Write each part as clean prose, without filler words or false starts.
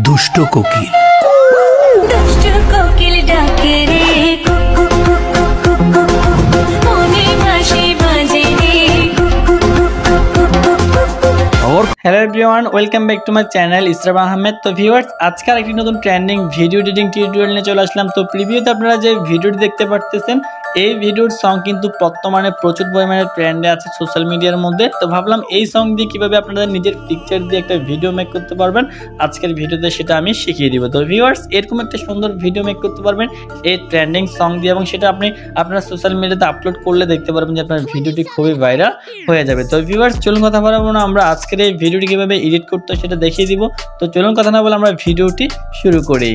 দুষ্ট কোকিল। দুষ্ট কোকিল ডাকে রে কুকু কুকু কুকু মনে ভাসে বাজে রে কুকু কুকু কুকু। Hello everyone, welcome back to my channel ইসরাব আহমেদ। তো ভিউয়ার্স, আজকে আরেকটি নতুন ট্রেন্ডিং ভিডিও এডিটিং টিউটোরিয়াল নিয়ে চলে আসলাম। তো প্রিভিউতে আপনারা যে ভিডিওটি দেখতে পারতেছেন, এই ভিডিওর সং কিন্তু বর্তমানে প্রচুর পরিমাণে ট্রেন্ডে আছে সোশ্যাল মিডিয়ার মধ্যে। তো ভাবলাম এই সং দিয়ে কীভাবে আপনারা নিজের পিকচার দিয়ে একটা ভিডিও মেক করতে পারবেন, আজকের ভিডিওতে সেটা আমি শিখিয়ে দিব। তো ভিউয়ার্স, এরকম একটা সুন্দর ভিডিও মেক করতে পারবেন এই ট্রেন্ডিং সং দিয়ে, এবং সেটা আপনি আপনার সোশ্যাল মিডিয়াতে আপলোড করলে দেখতে পারবেন যে আপনার ভিডিওটি খুবই ভাইরাল হয়ে যাবে। তো ভিউয়ার্স, চলুন কথা বলবো না, আমরা আজকের এই ভিডিওটি কীভাবে এডিট করতে হয় সেটা দেখিয়ে দিব। তো চলুন কথা না বলে আমরা ভিডিওটি শুরু করি।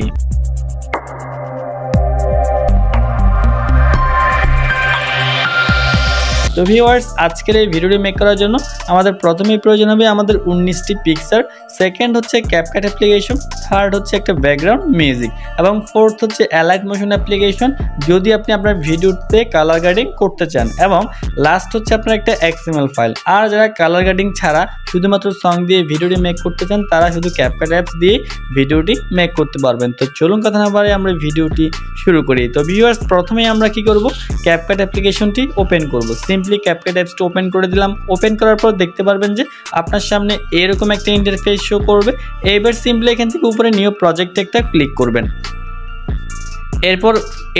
তো ভিউয়ার্স, আজকের এই ভিডিওটি মেক করার জন্য আমাদের প্রথমেই প্রয়োজন হবে আমাদের 19টি পিকচার, সেকেন্ড হচ্ছে ক্যাপকাট অ্যাপ্লিকেশন, থার্ড হচ্ছে একটা ব্যাকগ্রাউন্ড মিউজিক, এবং ফোর্থ হচ্ছে অ্যালাইট মোশন অ্যাপ্লিকেশন যদি আপনি আপনার ভিডিওতে কালার গ্রেডিং করতে চান, এবং লাস্ট হচ্ছে আপনার একটা XML ফাইল। আর যারা কালার গ্রেডিং ছাড়া শুধুমাত্র সং দিয়ে ভিডিওটি মেক করতে চান, তারা শুধু ক্যাপকাট অ্যাপস দিয়ে ভিডিওটি মেক করতে পারবেন। তো চলুন কথা না বাড়িয়ে আমরা ভিডিওটি শুরু করি। তো ভিউয়ার্স, প্রথমেই আমরা কি করব, ক্যাপকাট অ্যাপ্লিকেশনটি ওপেন করব। সিম্পলি ক্যাপকাট অ্যাপসটি ওপেন করে দিলাম। ওপেন করার পর দেখতে পারবেন যে আপনার সামনে এরকম একটা ইন্টারফেস শো করবে। এবার সিম্পলি এখান থেকে উপরে নিউ প্রজেক্টে একটা ক্লিক করবেন।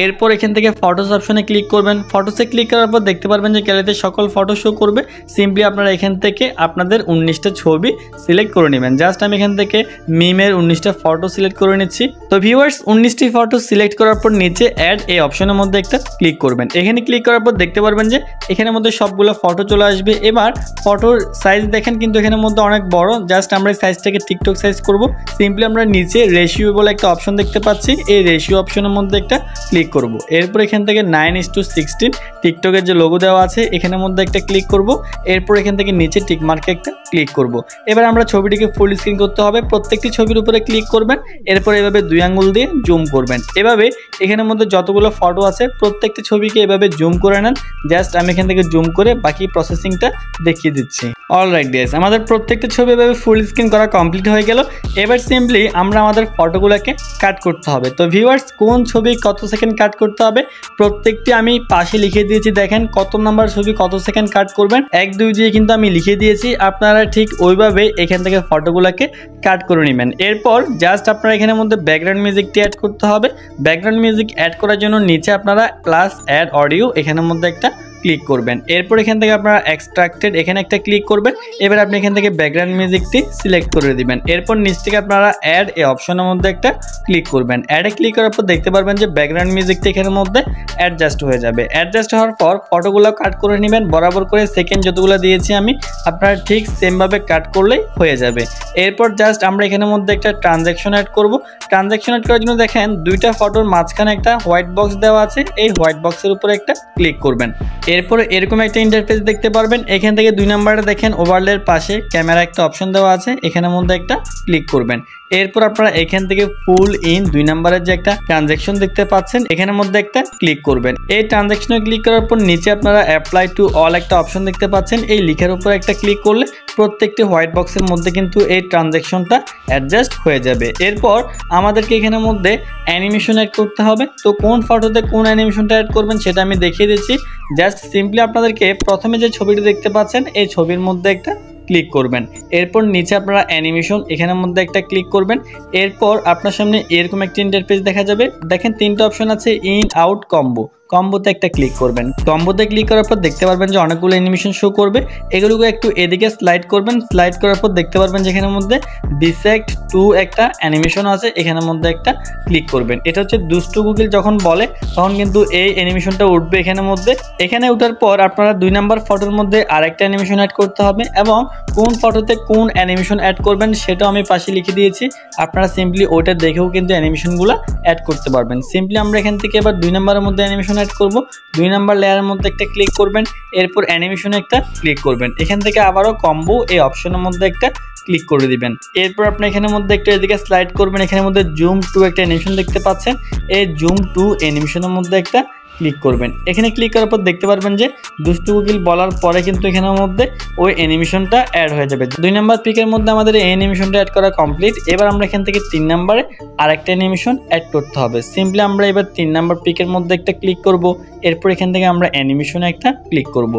এরপর এখান থেকে ফটোস অপশনে ক্লিক করবেন। ফটোসে ক্লিক করার পর দেখতে পারবেন যে গ্যালারিতে সকল ফটো শো করবে। সিম্পলি আপনারা এখান থেকে আপনাদের 19টা ছবি সিলেক্ট করে নেবেন। জাস্ট আমি এখান থেকে মিমের 19টা ফটো সিলেক্ট করে নিচ্ছি। তো ভিউয়ার্স, 19টি ফটো সিলেক্ট করার পর নিচে অ্যাড এই অপশনের মধ্যে একটা ক্লিক করবেন। এখানে ক্লিক করার পর দেখতে পারবেন যে এখানের মধ্যে সবগুলো ফটো চলে আসবে। এবার ফটোর সাইজ দেখেন কিন্তু এখানের মধ্যে অনেক বড়। জাস্ট আমরা এই সাইজটাকে টিকটক সাইজ করব। সিম্পলি আমরা নিচে রেশিও বলে একটা অপশন দেখতে পাচ্ছি, এই রেশিও অপশনের মধ্যে একটা ক্লিক করব। এরপর এখান থেকে 9:16 টিকটকের যে লোগো দেওয়া আছে এখানের মধ্যে একটা ক্লিক করব। এরপর এখান থেকে নিচে টিক মার্কে একটা ক্লিক করব। এবার আমরা ছবিটিকে ফুল স্ক্রিন করতে হবে। প্রত্যেকটি ছবির উপরে ক্লিক করবেন। এরপর এভাবে 2 আঙ্গুল দিয়ে জুম করবেন। এভাবে এখানের মধ্যে যতগুলো ফটো আছে প্রত্যেকটি ছবিকে এভাবে জুম করে নেন। জাস্ট আমি এখান থেকে জুম করে বাকি প্রসেসিংটা দেখিয়ে দিচ্ছি। অলরাইট গাইস, আমাদের প্রত্যেকটা ছবি এভাবে ফুল স্ক্রিন করা কমপ্লিট হয়ে গেল। এবার সিম্পলি আমরা আমাদের ফটোগুলোকে কাট করতে হবে। তো ভিউয়ার্স, কোন ছবি কত সেকেন্ড কাট করতে হবে প্রত্যেকটি আমি পাশে লিখে দিয়েছি। দেখেন কত নাম্বার ছবি কত সেকেন্ড কাট করবেন, 1, 2 দিয়ে কিন্তু আমি লিখে দিয়েছি। আপনারা ঠিক ওইভাবে এখান থেকে ফটোগুলোকে কাট করে নেবেন। এরপর জাস্ট আপনারা এখানের মধ্যে ব্যাকগ্রাউন্ড মিউজিকটি অ্যাড করতে হবে। ব্যাকগ্রাউন্ড মিউজিক অ্যাড করার জন্য নিচে আপনারা প্লাস অ্যাড অডিও এখানের মধ্যে একটা ক্লিক করবেন। এরপর এখান থেকে আপনারা এক্সট্রাক্টেড এখানে একটা ক্লিক করবেন। এবার আপনি এখান থেকে ব্যাকগ্রাউন্ড মিউজিকটি সিলেক্ট করে দিবেন। এরপর নিচ থেকে আপনারা অ্যাড এই অপশনের মধ্যে একটা ক্লিক করবেন। অ্যাডে ক্লিক করার পর দেখতে পারবেন যে ব্যাকগ্রাউন্ড মিউজিকটা এখানের মধ্যে অ্যাডজাস্ট হয়ে যাবে। অ্যাডজাস্ট হওয়ার পর ফটোগুলো কাট করে নেবেন। বরাবর করে সেকেন্ড যতগুলো দিয়েছি আমি, আপনারা ঠিক সেমভাবে কাট করলেই হয়ে যাবে। এরপর জাস্ট আমরা এখানের মধ্যে একটা ট্রানজ্যাকশন অ্যাড করব। ট্রানজ্যাকশন অ্যাড করার জন্য দেখেন 2টা ফটোর মাঝখানে একটা হোয়াইট বক্স দেওয়া আছে, এই হোয়াইট বক্সের উপরে একটা ক্লিক করবেন। এরপরে এরকম একটা ইন্টারফেস দেখতে পারবেন। এখান থেকে 2 নম্বরে দেখেন ওভারলের পাশে ক্যামেরা একটা অপশন দেওয়া আছে, এখানের মধ্যে একটা ক্লিক করবেন। এরপর আপনারা এখান থেকে ফুল ইন 2 নম্বরের যে একটা ট্রানজ্যাকশন দেখতে পাচ্ছেন এখানের মধ্যে একটা ক্লিক করবেন। এই ট্রানজ্যাকশনে ক্লিক করার পর নিচে আপনারা অ্যাপ্লাই টু অল একটা অপশন দেখতে পাচ্ছেন, এই লিখার উপর একটা ক্লিক করলে প্রত্যেকটি হোয়াইট বক্সের মধ্যে কিন্তু এই ট্রানজ্যাকশনটা অ্যাডজাস্ট হয়ে যাবে। এরপর আমাদেরকে এখানের মধ্যে অ্যানিমেশন অ্যাড করতে হবে। তো কোন ফটোতে কোন অ্যানিমেশনটা অ্যাড করবেন সেটা আমি দেখিয়ে দিচ্ছি। জাস্ট সিম্পলি আপনাদেরকে প্রথমে যে ছবিটি দেখতে পাচ্ছেন এই ছবির মধ্যে একটা ক্লিক করবেন। এরপর নিচে আপনারা অ্যানিমেশন এখানের মধ্যে একটা ক্লিক করবেন। এরপর আপনার সামনে এরকম একটা ইন্টারফেস দেখা যাবে। দেখেন 3টা অপশন আছে, ইন আউট কম্বো। কম্বোতে একটা ক্লিক করবেন। কম্বোতে ক্লিক করার পর দেখতে পারবেন যে অনেকগুলো অ্যানিমেশন শো করবে। এগুলোকে একটু এদিকে স্লাইড করবেন। স্লাইড করার পর দেখতে পারবেন যে এখানের মধ্যে বিসেক্ট 2 একটা অ্যানিমেশন আছে, এখানের মধ্যে একটা ক্লিক করবেন। এটা হচ্ছে দুষ্টু কোকিল যখন বলে তখন কিন্তু এই অ্যানিমেশনটা উঠবে এখানের মধ্যে। এখানে ওঠার পর আপনারা 2 নাম্বার ফটোর মধ্যে আরেকটা অ্যানিমেশন অ্যাড করতে হবে, এবং কোন ফটোতে কোন অ্যানিমেশন অ্যাড করবেন সেটাও আমি পাশে লিখে দিয়েছি। আপনারা সিম্পলি ওইটা দেখেও কিন্তু অ্যানিমেশনগুলো অ্যাড করতে পারবেন। সিম্পলি আমরা এখান থেকে এবার 2 নম্বরের মধ্যে অ্যানিমেশন অ্যাড করব। 2 নম্বর লেয়ারের মধ্যে একটা ক্লিক করবেন। এরপর অ্যানিমেশনে একটা ক্লিক করবেন। এখান থেকে আবারও কম্বো এই অপশনের মধ্যে একটা ক্লিক করে দিবেন। এরপর আপনি এখানের মধ্যে একটু এদিকে স্লাইড করবেন। এখানের মধ্যে জুম টু একটা অ্যানিমেশন দেখতে পাচ্ছেন, এই জুম টু অ্যানিমেশনের মধ্যে একটা ক্লিক করবেন। এখানে ক্লিক করার পর দেখতে পারবেন যে দুষ্টু কোকিল বলার পরে কিন্তু এখানের মধ্যে ওই অ্যানিমেশনটা অ্যাড হয়ে যাবে। 2 নাম্বার পিকের মধ্যে আমাদের এই অ্যানিমেশনটা অ্যাড করা কমপ্লিট। এবার আমরা এখান থেকে 3 নাম্বারে আরেকটা অ্যানিমেশন অ্যাড করতে হবে। সিম্পলি আমরা এবার 3 নাম্বার পিকের মধ্যে একটা ক্লিক করব, এরপর এখান থেকে আমরা অ্যানিমেশনে একটা ক্লিক করব।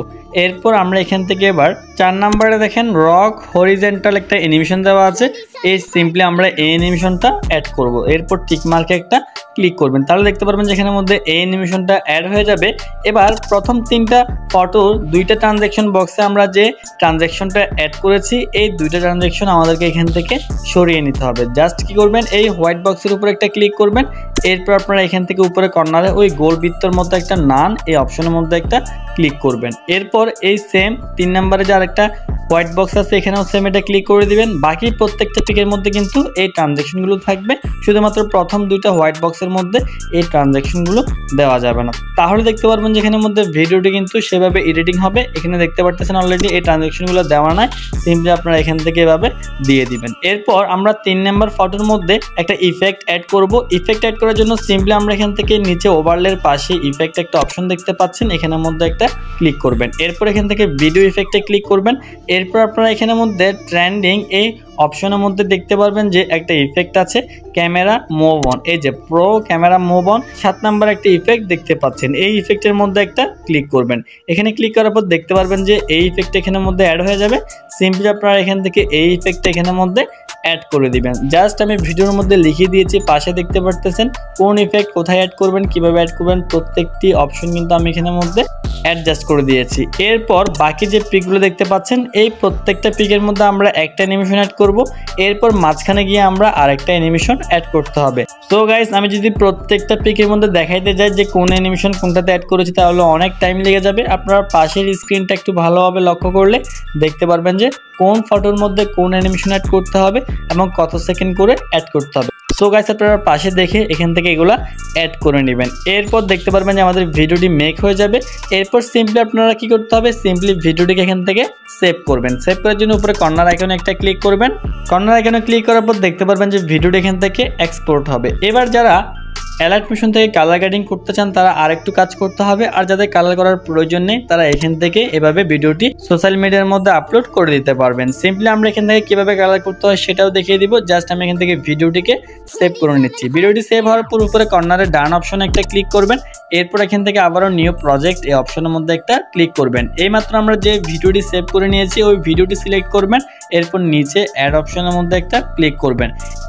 এরপর আমরা এখান থেকে এবার 4 নাম্বারে দেখেন রক হরিজেন্টাল একটা অ্যানিমেশন দেওয়া আছে, এই সিম্পলি আমরা এই অ্যানিমেশনটা অ্যাড করব। এরপর টিক মার্কে একটা ক্লিক করবেন, তাহলে দেখতে পারবেন যে এখানের মধ্যে এই অ্যানিমেশনটা অ্যাড হয়ে যাবে। এবার প্রথম 3টা ফটোর 2টা ট্রানজ্যাকশন বক্সে আমরা যে ট্রানজ্যাকশনটা অ্যাড করেছি এই 2টা ট্রানজ্যাকশন আমাদেরকে এখান থেকে সরিয়ে নিতে হবে। জাস্ট কি করবেন, এই হোয়াইট বক্সের উপর একটা ক্লিক করবেন, এরপর আপনারা এখান থেকে উপরে কর্নারে ওই গোল বৃত্তর মধ্যে একটা নান এই অপশনের মধ্যে একটা ক্লিক করবেন। এরপর এই সেম 3 নাম্বারে যে আরেকটা হোয়াইট বক্স আছে এখানেও সেম এটা ক্লিক করে দিবেন। বাকি প্রত্যেকটা পিকের মধ্যে কিন্তু এই ট্রানজ্যাকশনগুলো থাকবে, শুধুমাত্র প্রথম 2টা হোয়াইট বক্সের মধ্যে এই ট্রানজ্যাকশনগুলো দেওয়া যাবে না। তাহলে দেখতে পারবেন যে এখানের মধ্যে ভিডিওটি কিন্তু সেভাবে এডিটিং হবে। এখানে দেখতে পারতেছেন অলরেডি এই ট্রানজ্যাকশনগুলো দেওয়া নাই, সিম্পলি আপনারা এখান থেকে এভাবে দিয়ে দিবেন। এরপর আমরা 3 নাম্বার ফটোর মধ্যে একটা ইফেক্ট অ্যাড করব। ইফেক্ট অ্যাড করার জন্য সিম্পলি আমরা এখান থেকে নিচে ওভারলের পাশে ইফেক্ট একটা অপশন দেখতে পাচ্ছেন, এখানের মধ্যে একটা ক্লিক করবেন। এরপর এখান থেকে ভিডিও ইফেক্টে ক্লিক করবেন। এরপর আপনারা এখানের মধ্যে ট্রেন্ডিং এই অপশনের মধ্যে দেখতে পারবেন যে একটা ইফেক্ট আছে ক্যামেরা মুভ অন, এই যে pro camera move on 7 number একটা ইফেক্ট দেখতে পাচ্ছেন, এই ইফেক্টের মধ্যে একটা ক্লিক করবেন। এখানে ক্লিক করার পর দেখতে পারবেন যে এই ইফেক্ট এখানের মধ্যে অ্যাড হয়ে যাবে। সিম্পলি আপনারা এখান থেকে এই ইফেক্টটা এখানের মধ্যে অ্যাড করে দিবেন। জাস্ট আমি ভিডিওর মধ্যে লিখে দিয়েছি, পাশে দেখতে পারতেছেন কোন ইফেক্ট কোথায় অ্যাড করবেন, কিভাবে অ্যাড করবেন, প্রত্যেকটি অপশন কিন্তু আমি এখানের মধ্যে অ্যাডজাস্ট করে দিয়েছি। এরপর বাকি যে পিকগুলো দেখতে পাচ্ছেন এই প্রত্যেকটা পিকের মধ্যে আমরা একটা অ্যানিমেশন অ্যাড করব। এরপর মাঝখানে গিয়ে আমরা আরেকটা অ্যানিমেশন অ্যাড করতে হবে। সো গাইস, আমি যদি প্রত্যেকটা পিকের মধ্যে দেখাইতে যাই যে কোন অ্যানিমেশন কোনটাতে অ্যাড করেছি তাহলে অনেক টাইম লেগে যাবে। আপনারা পাশের স্ক্রিনটা একটু ভালোভাবে লক্ষ্য করলে দেখতে পারবেন যে কোন ফটোর মধ্যে কোন অ্যানিমেশন অ্যাড করতে হবে এবং কত সেকেন্ড করে অ্যাড করতে হবে। সো গাইস, আপনারা পাশে দেখে এখান থেকে এগুলা অ্যাড করে নেবেন। এরপর দেখতে পারবেন যে আমাদের ভিডিওটি মেক হয়ে যাবে। এরপর সিম্পলি আপনারা কি করতে হবে, সিম্পলি ভিডিওটিকে এখান থেকে সেভ করবেন। সেভ করার জন্য উপরে কর্নার আইকনে একটা ক্লিক করবেন। কর্নার আইকনে ক্লিক করার পর দেখতে পারবেন যে ভিডিওটি এখান থেকে এক্সপোর্ট হবে। এবার যারা অ্যালার্ট মোশন থেকে কালার গ্রেডিং করতে চান তারা আরেকটু কাজ করতে হবে, আর যাদের কালার করার প্রয়োজন নেই তারা এখান থেকে এভাবে ভিডিওটি সোশ্যাল মিডিয়ার মধ্যে আপলোড করে দিতে পারবেন। সিম্পলি আমরা এখান থেকে কিভাবে কালার করতে হয় সেটাও দেখিয়ে দিব। জাস্ট আমি এখান থেকে ভিডিওটিকে সেভ করে নিচ্ছি। ভিডিওটি সেভ হওয়ার পর উপরে কর্নারে ডান অপশনে একটা ক্লিক করবেন। এরপর এখান থেকে আবারও নিউ প্রজেক্ট এই অপশনের মধ্যে একটা ক্লিক করবেন। এইমাত্র আমরা যে ভিডিওটি সেভ করে নিয়েছি ওই ভিডিওটি সিলেক্ট করবেন। এরপর নিচে অ্যাড অপশনের মধ্যে একটা ক্লিক করবেন।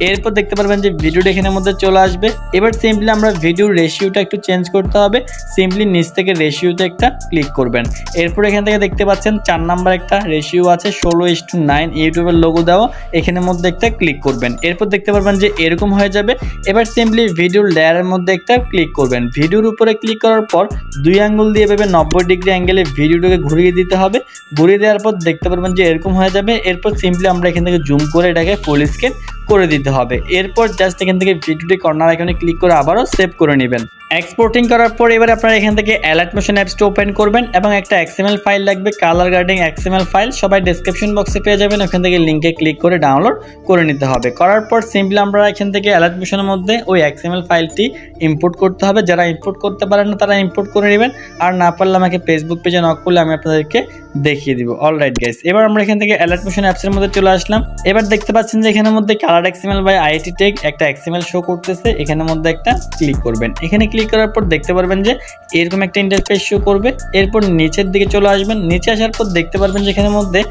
এরপর দেখতে পারবেন যে ভিডিওটি এখানের মধ্যে চলে আসবে। এবার সিম্পলি আমরা ভিডিওর রেশিওটা একটু চেঞ্জ করতে হবে। সিম্পলি নিচ থেকে রেশিওতে একটা ক্লিক করবেন। এরপর এখান থেকে দেখতে পাচ্ছেন 4 নাম্বার একটা রেশিও আছে 16:9 ইউটিউবের লোগো দেওয়া, এখানের মধ্যে একটা ক্লিক করবেন। এরপর দেখতে পারবেন যে এরকম হয়ে যাবে। এবার সিম্পলি ভিডিওর লেয়ারের মধ্যে একটা ক্লিক করবেন। ভিডিওর উপরে ক্লিক করার পর 2 আঙ্গুল দিয়ে এভাবে 90 ডিগ্রি অ্যাঙ্গেলে ভিডিওটাকে ঘুরিয়ে দিতে হবে। ঘুরিয়ে দেওয়ার পর দেখতে পারবেন যে এরকম হয়ে যাবে। এরপর সিম্পলি আমরা এখান থেকে জুম করে এটাকে ফুল স্ক্রিন করে দিতে হবে। এরপর জাস্ট এখান থেকে ভিডিওটি কর্নার আইকনে ক্লিক করে আবারও সেভ করে নেবেন। এক্সপোর্টিং করার পর এবার আপনারা এখান থেকে অ্যালার্ট মোশন অ্যাপসটা ওপেন করবেন এবং একটা XML ফাইল লাগবে, কালার গ্রেডিং XML ফাইল, সবাই ডেসক্রিপশন বক্সে পেয়ে যাবেন। ওখান থেকে লিঙ্কে ক্লিক করে ডাউনলোড করে নিতে হবে। করার পর সিম্পলি আমরা এখান থেকে অ্যালার্ট মোশনের মধ্যে ওই XML ফাইলটি ইম্পোর্ট করতে হবে। যারা ইম্পোর্ট করতে পারেন না তারা ইম্পোর্ট করে নেবেন, আর না পারলে আমাকে ফেসবুক পেজে নক করলে আমি আপনাদেরকে দেখিয়ে দিব। অলরাইট গাইস, এবার আমরা এখান থেকে অ্যালার্ট মোশন অ্যাপসের মধ্যে চলে আসলাম। এবার দেখতে পাচ্ছেন যে এখানের মধ্যে colour XML by IIT tech একটা XML শো করতেছে, এখানের মধ্যে একটা ক্লিক করবেন। এখানে ক্লিক করার পর দেখতে পারবেন যে এরকম একটা ইন্টারফেস শো করবে। এরপর নিচের দিকে চলে আসবেন। নিচে আসার পর দেখতে পারবেন যে এখানের মধ্যে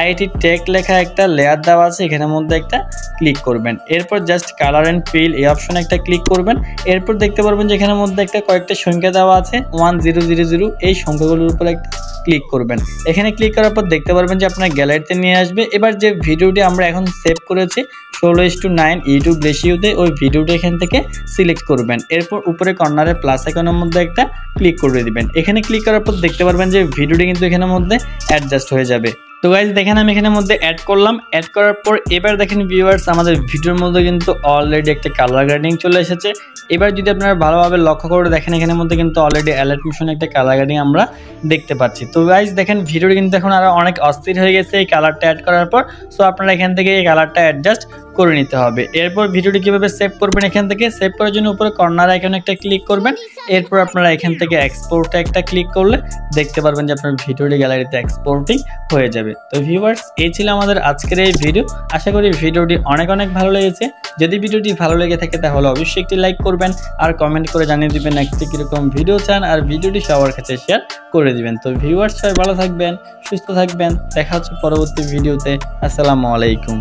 IIT টেক লেখা একটা লেয়ার দেওয়া আছে, এখানের মধ্যে একটা ক্লিক করবেন। এরপর জাস্ট কালার অ্যান্ড ফিল এই অপশনে একটা ক্লিক করবেন। এরপর দেখতে পারবেন যে এখানের মধ্যে একটা কয়েকটা সংখ্যা দেওয়া আছে 1000, এই সংখ্যাগুলোর উপর একটা ক্লিক করবেন। এখানে ক্লিক করার পর দেখতে পারবেন যে আপনার গ্যালারিতে নিয়ে আসবে। এবার যে ভিডিওটি আমরা এখন সেভ করেছি 16:9 ইউটিউব রেশিওতে, ওই ভিডিওটি এখান থেকে সিলেক্ট করবেন। এরপর উপরে কর্নারে প্লাস আইকনের মধ্যে একটা ক্লিক করে দিবেন। এখানে ক্লিক করার পর দেখতে পারবেন যে ভিডিওটি কিন্তু এখানের মধ্যে অ্যাডজাস্ট হয়ে যাবে। তো গাইজ দেখেন আমি এখানের মধ্যে অ্যাড করলাম। অ্যাড করার পর এবার দেখেন ভিউয়ার্স আমাদের ভিডিওর মধ্যে কিন্তু অলরেডি একটা কালার গ্রেডিং চলে এসেছে। এবার যদি আপনারা ভালোভাবে লক্ষ্য করে দেখেন এখানের মধ্যে কিন্তু অলরেডি অ্যালার্ট মোশনে একটা কালার গ্রেডিং আমরা দেখতে পাচ্ছি। তো গাইস দেখেন ভিডিওটি কিন্তু এখন আরো অনেক অস্থির হয়ে গেছে এই কালারটা অ্যাড করার পর। সো আপনারা এখান থেকে এই কালারটা অ্যাডজাস্ট করে নিতে হবে। এরপর ভিডিওটি কিভাবে সেভ করবেন, এখান থেকে সেভ করার জন্য উপরে কর্নার আইকনে একটা ক্লিক করবেন। এরপর আপনারা এখান থেকে এক্সপোর্টে একটা ক্লিক করলে দেখতে পারবেন যে আপনার ভিডিওটি গ্যালারিতে এক্সপোর্টিং হয়ে যাবে। তো ভিউয়ার্স, এই ছিল আমাদের আজকের এই ভিডিও। আশা করি ভিডিওটি অনেক ভালো লেগেছে। যদি ভিডিওটি ভালো লেগে থাকে তাহলে অবশ্যই একটি লাইক করবেন আর কমেন্ট করে জানিয়ে দিবেন নেক্সট কিরকম ভিডিও চান, আর ভিডিওটি সবার কাছে শেয়ার করে দিবেন। তো ভিউয়ার্স, সবাই ভালো থাকবেন, সুস্থ থাকবেন। দেখা হচ্ছে পরবর্তী ভিডিওতে। আসসালামু আলাইকুম।